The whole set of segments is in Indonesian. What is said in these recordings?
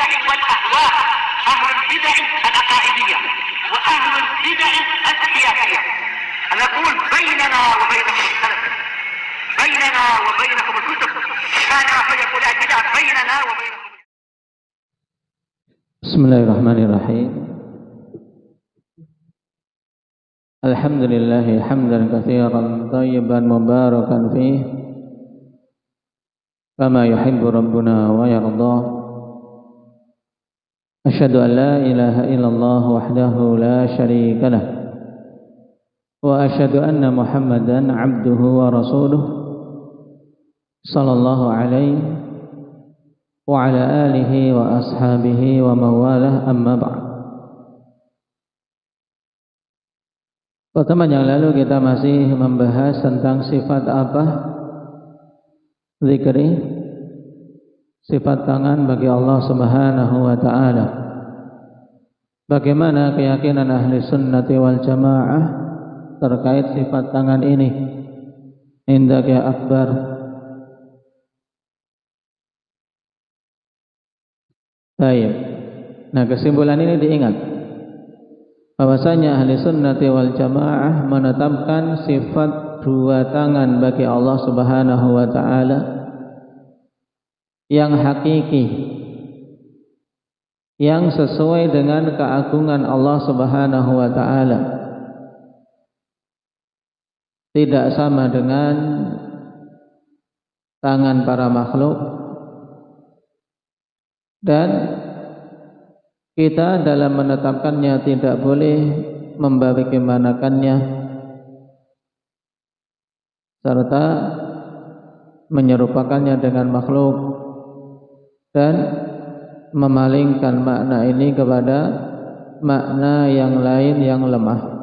البدع والأهواء، أهل البدع العقائدية وأهل البدع السياسية. نقول بيننا وبينكم السلف، بيننا وبينكم الكتب، كان فيقول البدع بيننا وبينكم. بسم الله الرحمن الرحيم. الحمد لله حمدا كثيرا طيبا مباركا فيه كما يحب ربنا ويرضى. أشهد أن لا إله إلا الله وحده لا شريك له، وأشهد أن محمدا عبده ورسوله صلى الله عليه وعلى آله وأصحابه ومن والاه. أما بعد. Pertemuan yang lalu kita masih membahas tentang sifat apa? Zikri, sifat tangan bagi Allah Subhanahu wa ta'ala. Bagaimana keyakinan ahli sunnati wal jamaah terkait sifat tangan ini? Indak ya akbar. Baik. Nah, kesimpulan ini diingat bahwasanya ahli sunnati wal jamaah menetapkan sifat dua tangan bagi Allah Subhanahu wa ta'ala yang hakiki, yang sesuai dengan keagungan Allah Subhanahu wa ta'ala, tidak sama dengan tangan para makhluk. Dan kita dalam menetapkannya tidak boleh membagaimanakannya serta menyerupakannya dengan makhluk dan memalingkan makna ini kepada makna yang lain yang lemah.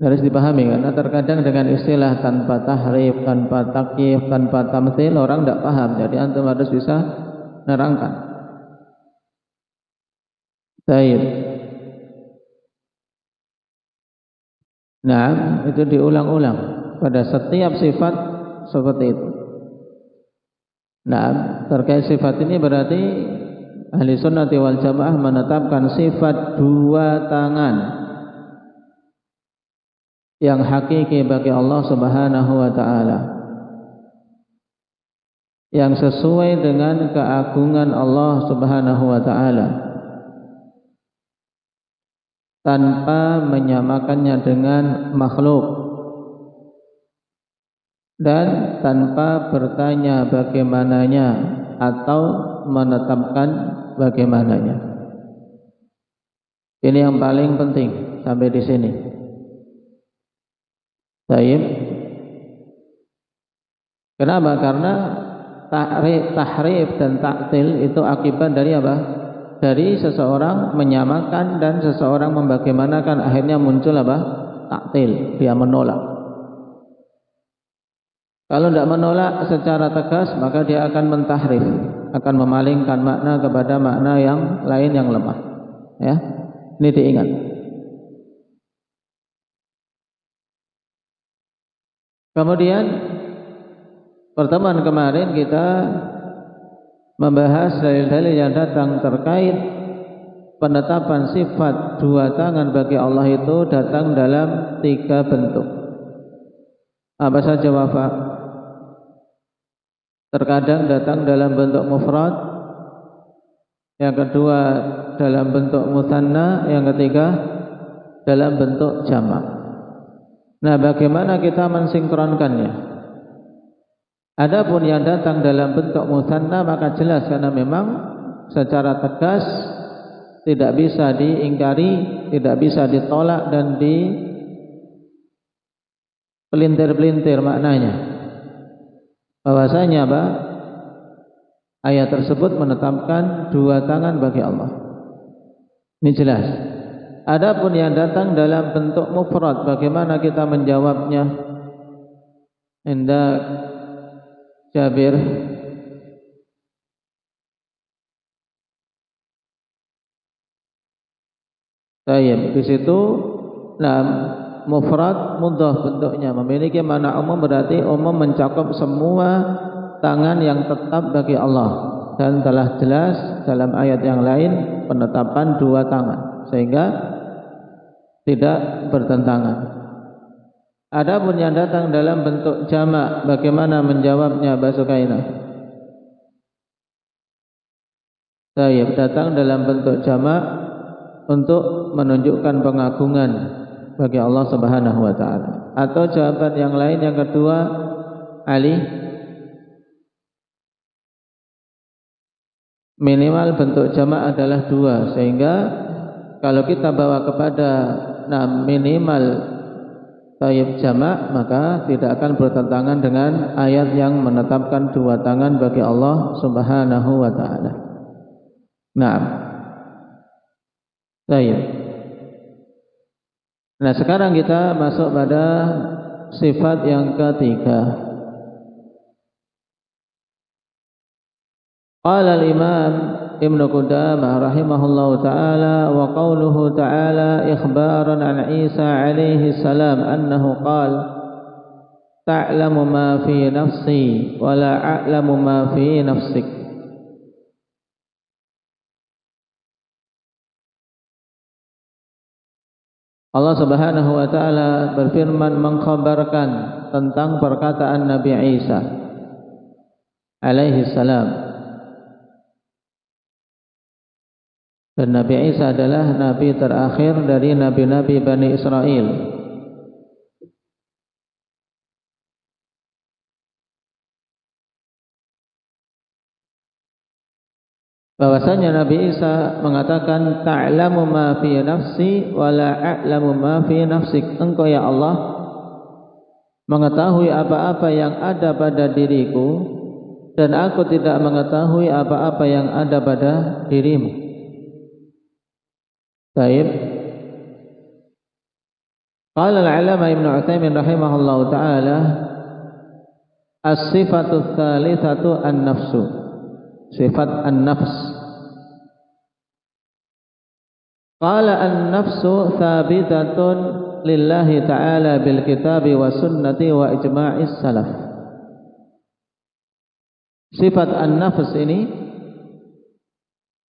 Harus dipahami, karena terkadang dengan istilah tanpa tahrif, tanpa takyif, tanpa tamtsil orang tidak paham. Jadi antum harus bisa nerangkan. Baik. Nah, itu diulang-ulang pada setiap sifat seperti itu. Nah, terkait sifat ini berarti ahli sunnati wal jamaah menetapkan sifat dua tangan yang hakiki bagi Allah Subhanahu wa ta'ala, yang sesuai dengan keagungan Allah Subhanahu wa ta'ala, tanpa menyamakannya dengan makhluk dan tanpa bertanya bagaimananya atau menetapkan bagaimananya. Ini yang paling penting sampai di sini. Baik. Kenapa? Karena tahrif dan taktil itu akibat dari apa? Dari seseorang menyamakan dan seseorang membagaimanakan, akhirnya muncul apa? Taktil, dia menolak. Kalau tidak menolak secara tegas, maka dia akan mentahrif, akan memalingkan makna kepada makna yang lain yang lemah. Ya, ini diingat. Kemudian pertemuan kemarin kita membahas dalil-dalil yang datang terkait penetapan sifat dua tangan bagi Allah itu datang dalam tiga bentuk. Apa saja Wafa? Terkadang datang dalam bentuk mufrad, yang kedua dalam bentuk mutsanna, yang ketiga dalam bentuk jamak. Nah, bagaimana kita mensinkronkannya? Adapun yang datang dalam bentuk mutsanna maka jelas, karena memang secara tegas tidak bisa diingkari, tidak bisa ditolak dan dipelintir-pelintir maknanya. Bahwasanya apa? Ayat tersebut menetapkan dua tangan bagi Allah. Ini jelas. Adapun yang datang dalam bentuk mufrad, bagaimana kita menjawabnya? Hendak Jabir. Tayyib. Di situ mufrad mudhaf bentuknya, memiliki makna umum, berarti umum mencakup semua tangan yang tetap bagi Allah, dan telah jelas dalam ayat yang lain penetapan dua tangan sehingga tidak bertentangan. Adapun yang datang dalam bentuk jamak, bagaimana menjawabnya Basukaina? Tayyib, datang dalam bentuk jamak untuk menunjukkan pengagungan bagi Allah Subhanahu wa taala. Atau jawaban yang lain yang kedua, Ali, minimal bentuk jamak adalah dua, sehingga kalau kita bawa kepada minimal tayyib jamak, maka tidak akan bertentangan dengan ayat yang menetapkan dua tangan bagi Allah Subhanahu wa taala. Naam. Tayyib. Nah, sekarang kita masuk pada sifat yang ketiga. Qala al-Imam Ibnu Qudamah rahimahullahu ta'ala wa qawluhu ta'ala ikhbaran an Isa alaihi salam annahu qala ta'lamu ma fi nafsi wa la a'lamu ma fi nafsik. Allah Subhanahu wa taala berfirman mengkhabarkan tentang perkataan Nabi Isa alaihi salam. Dan Nabi Isa adalah nabi terakhir dari nabi-nabi Bani Israel. Bahwasanya Nabi Isa mengatakan ta'lamu ma fi nafsi wa la a'lamu ma fi nafsik. Engkau ya Allah mengetahui apa-apa yang ada pada diriku, dan aku tidak mengetahui apa-apa yang ada pada dirimu. Baik. Qala al-'alama Ibnu Utsaimin rahimahullahu taala as-sifatu tsalitsatu an-nafsu. Sifat an-nafs. Qala an-nafsu tsabitatun lillahi ta'ala bil kitabi wa sunnati wa ijma'is salaf. Sifat an-nafs ini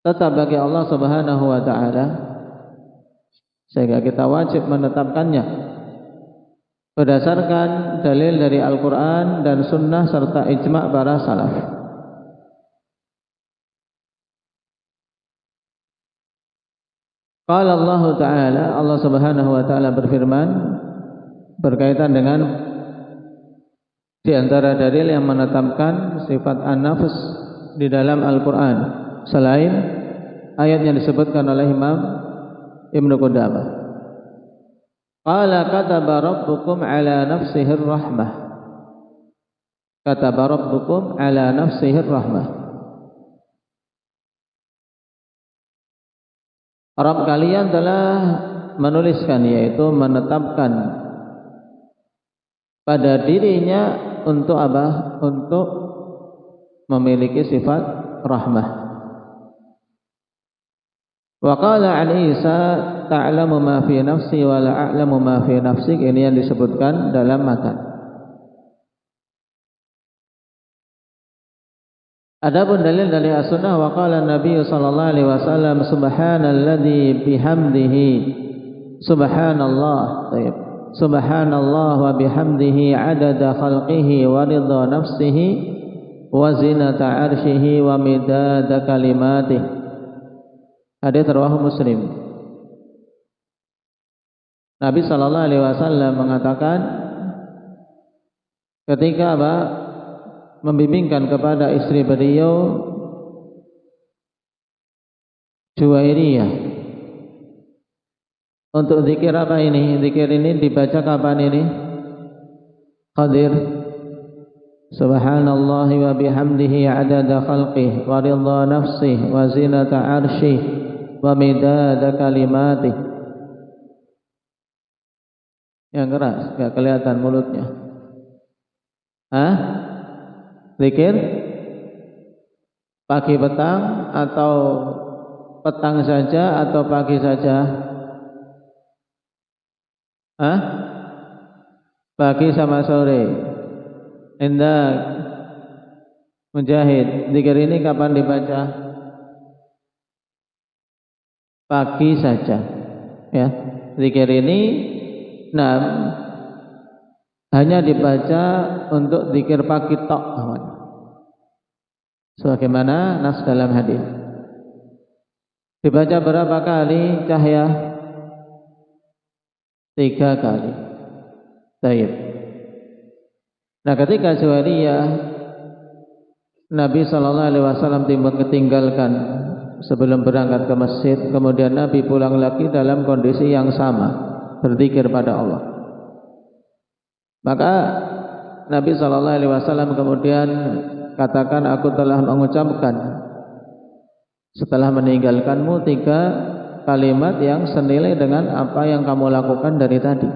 tetap bagi Allah Subhanahu wa taala, sehingga kita wajib menetapkannya berdasarkan dalil dari Al-Quran dan Sunnah serta ijma' para salaf. Qala Allah Ta'ala, Allah Subhanahu wa taala berfirman berkaitan dengan di antara dalil yang menetapkan sifat an-nafs di dalam Al-Quran selain ayat yang disebutkan oleh Imam Ibnu Qudamah. Qala kataba rabbukum ala nafsihi rahmah. Kataba rabbukum ala nafsihi rahmah. Rabb kalian telah menuliskan, yaitu menetapkan pada dirinya untuk apa? Untuk memiliki sifat rahmah. Wa qala an Isa ta'lamu ma fi nafsi wa la a'lamu ma fi nafsik. Ini yang disebutkan dalam matan. Adapun dalil dari as-sunnah, wa qala Nabi sallallahu alaihi wasallam subhanalladzi bihamdihi subhanallah. Baik. Subhanallah wa bihamdihi adada khalqihi wa ridha nafsihi wa zinata arshihi wa midada kalimatih. Hadits riwayat Muslim. Nabi sallallahu alaihi wasallam mengatakan ketika membimbingkan kepada istri beliau Juwairiyah untuk zikir apa ini? Zikir ini dibaca kapan ini? Qadir. Subhanallah wa bihamdihi adada khalqih wa ridha nafsih wa zinata arshih wa midada kalimatih. Yang keras, enggak kelihatan mulutnya. Hah? Zikir pagi petang atau petang saja atau pagi saja? Hah? Pagi sama sore. Indah. Mujahid, zikir ini kapan dibaca? Pagi saja. Ya, zikir ini hanya dibaca untuk zikir pagi tok, sebagaimana nas dalam hadis. Dibaca berapa kali Cahya? 3 kali. Baik. Nah, ketika Juwairiyah Nabi SAW timbul ketinggalkan sebelum berangkat ke masjid, kemudian Nabi pulang lagi dalam kondisi yang sama, berzikir pada Allah. Maka Nabi SAW kemudian katakan, aku telah mengucapkan setelah meninggalkanmu 3 kalimat yang senilai dengan apa yang kamu lakukan dari tadi.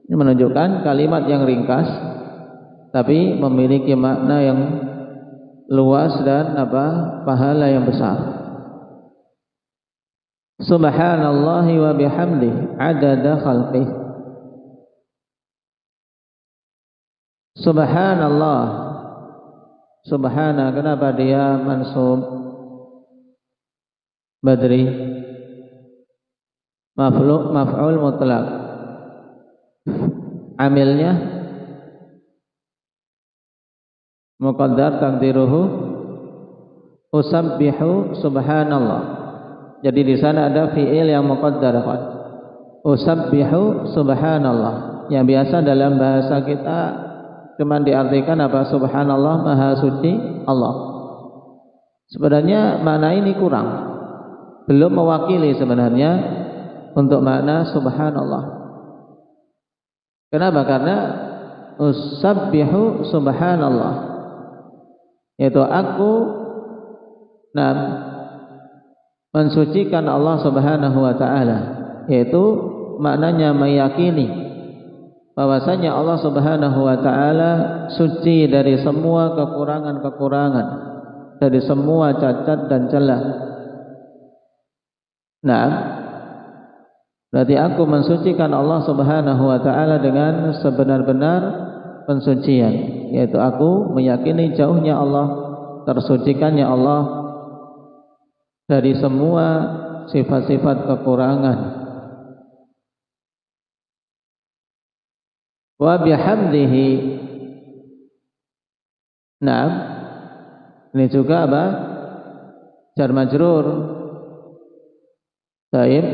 Ini menunjukkan kalimat yang ringkas tapi memiliki makna yang luas dan pahala yang besar. Subhanallahi wa bihamdihi adada khalqih. Subhanallah. Subhana, kenapa dia mansub? Badri. Maf'ul mutlak. Amilnya muqaddar taqdiruhu usabbihu subhanallah. Jadi di sana ada fi'il yang muqaddar. Usabbihu subhanallah. Yang biasa dalam bahasa kita cuma diartikan subhanallah, maha suci Allah. Sebenarnya makna ini kurang, belum mewakili sebenarnya untuk makna subhanallah. Kenapa? Karena usabbihu subhanallah, yaitu aku mensucikan Allah Subhanahu wa taala, yaitu maknanya meyakini bahwasanya Allah Subhanahu wa taala suci dari semua kekurangan-kekurangan, dari semua cacat dan celah. Berarti aku mensucikan Allah Subhanahu wa taala dengan sebenar-benar pensucian, yaitu aku meyakini jauhnya Allah, tersucikannya Allah dari semua sifat-sifat kekurangan. Wa bihamdihi. Ini juga jar majrur. Baik.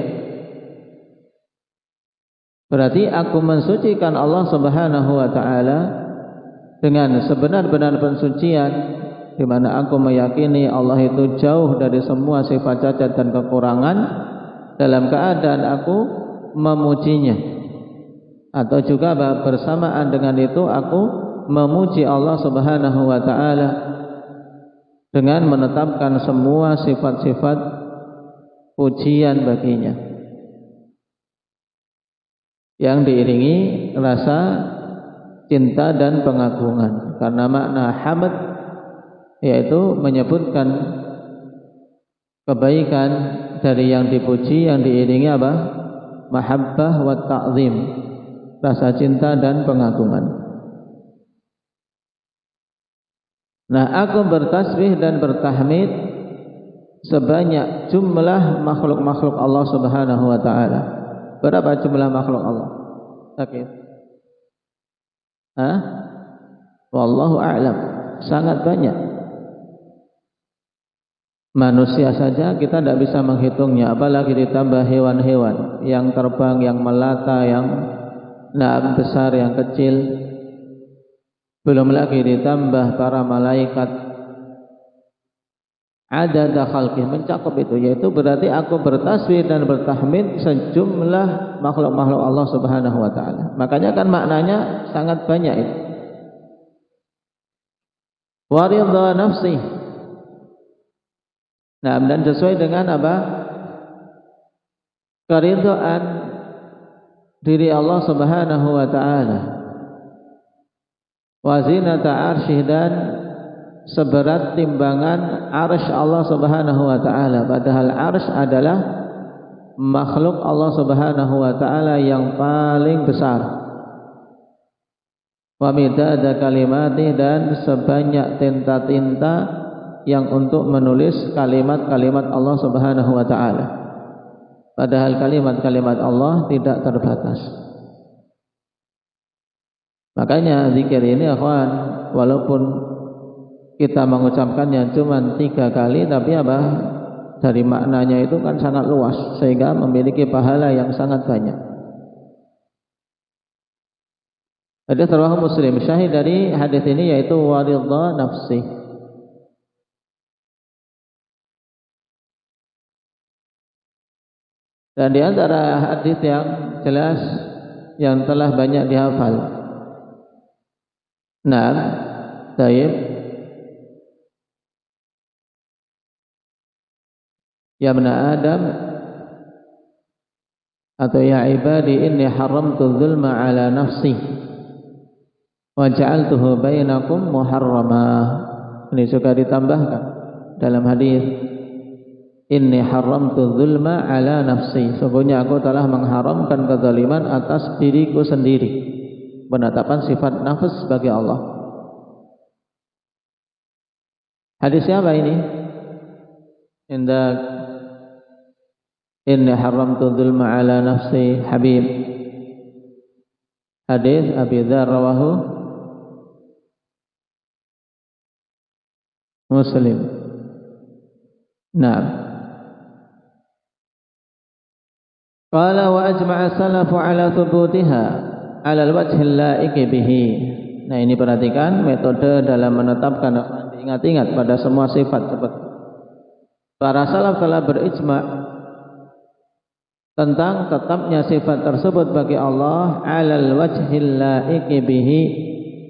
Berarti aku mensucikan Allah Subhanahu wa taala dengan sebenar-benar pensucian, di mana aku meyakini Allah itu jauh dari semua sifat cacat dan kekurangan, dalam keadaan aku memujinya. Atau juga bersamaan dengan itu aku memuji Allah Subhanahu wa taala dengan menetapkan semua sifat-sifat pujian baginya, yang diiringi rasa cinta dan pengagungan. Karena makna hamd yaitu menyebutkan kebaikan dari yang dipuji, yang diiringi mahabbah wa ta'zim, rasa cinta dan pengagungan. Aku bertasbih dan bertahmid sebanyak jumlah makhluk-makhluk Allah Subhanahu wa taala. Berapa jumlah makhluk Allah? Sakit. Wallahu a'lam. Sangat banyak. Manusia saja kita tidak bisa menghitungnya, apalagi ditambah hewan-hewan yang terbang, yang melata, yang besar, yang kecil. Belum lagi ditambah para malaikat. Adada khalqih, mencakup itu, yaitu berarti aku bertasbih dan bertahmid sejumlah makhluk-makhluk Allah Subhanahu wa taala. Makanya kan maknanya sangat banyak itu. Wa ridha nafsi. Dan sesuai dengan keridhaan diri Allah Subhanahu wa taala. Wa zinata arsyih, dan seberat timbangan arsy Allah Subhanahu wa taala. Padahal arsy adalah makhluk Allah Subhanahu wa taala yang paling besar. wa midada kalimati, dan sebanyak tinta-tinta yang untuk menulis kalimat-kalimat Allah Subhanahu wa taala. Padahal kalimat-kalimat Allah tidak terbatas. Makanya zikir ini akhwan, walaupun kita mengucapkannya cuma 3 kali, tapi apa? Dari maknanya itu kan sangat luas, sehingga memiliki pahala yang sangat banyak. Hadis riwayat Muslim. Syahid dari hadis ini yaitu waridha nafsi. Dan di antara hadis yang jelas yang telah banyak dihafal. Naam, baik. Ya bani Adam atau ya ibadi inni haramtu dzulma ala nafsi wa ja'altuhu bainakum muharrama. Ini juga ditambahkan dalam hadis inni haramtu dzulma ala nafsi, sesungguhnya aku telah mengharamkan kezaliman atas diriku sendiri. Penetapan sifat nafs bagi Allah. Hadis siapa ini? Indah inni haramtu dzulma ala nafsi Habib. Hadis Abi Dzar rawahu Muslim. Naam. Qala wa ajma'a salafu ala thubutiha ala al-wajhi al-la'iqi bihi. Nah, ini perhatikan metode dalam menetapkan, diingat-ingat pada semua sifat seperti para salaf telah berijma' tentang tetapnya sifat tersebut bagi Allah ala al-wajhi al-la'iqi bihi,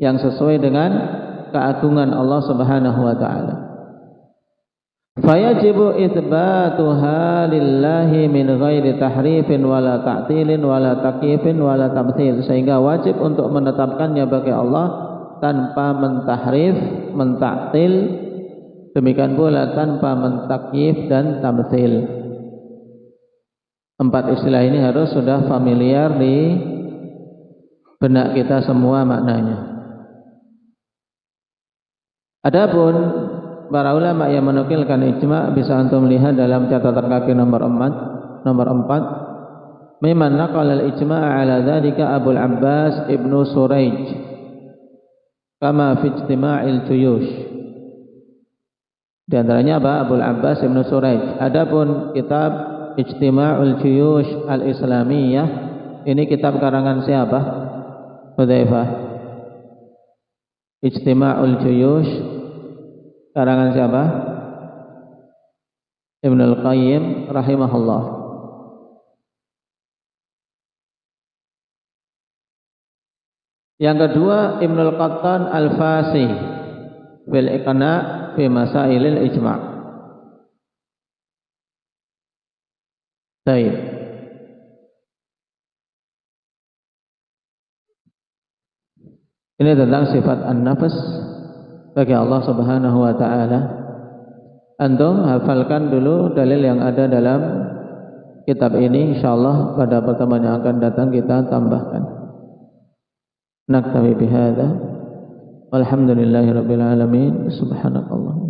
yang sesuai dengan keagungan Allah Subhanahu wa taala. Fayajibu itsbatuha lillahi min ghairi tahrifin wala ta'tilin wala takyifin wala tamtsil, sehingga wajib untuk menetapkannya bagi Allah tanpa mentahrif, mentaktil, demikian pula tanpa mentakyif dan tamtsil. 4 istilah ini harus sudah familiar di benak kita semua maknanya. Adapun para ulama yang menukilkan ijma' bisa antum lihat dalam catatan kaki nomor 4. Mimman naqala al-ijma' ala dzalika Abu al-Abbas Ibnu Suraij kama fi ijtima'il juyush. Di antaranya apa? Abu al-Abbas Ibnu Suraij. Adapun kitab Ijtima'ul Juyush al-Islamiyah, ini kitab karangan siapa? Hudzaifah. Ijtima'ul Juyush karangan siapa? Ibnul Qayyim rahimahullah. Yang kedua, Ibnul Qattan Al-Fasih fil Iqna' fi Masailil Ijma'. Baik. Ini tentang sifat an-nafs bagi Allah Subhanahu wa taala. Antum hafalkan dulu dalil yang ada dalam kitab ini, insyaallah pada pertemuan yang akan datang kita tambahkan. Naktafi bihadza. Walhamdulillahirabbil alamin. Subhanallah.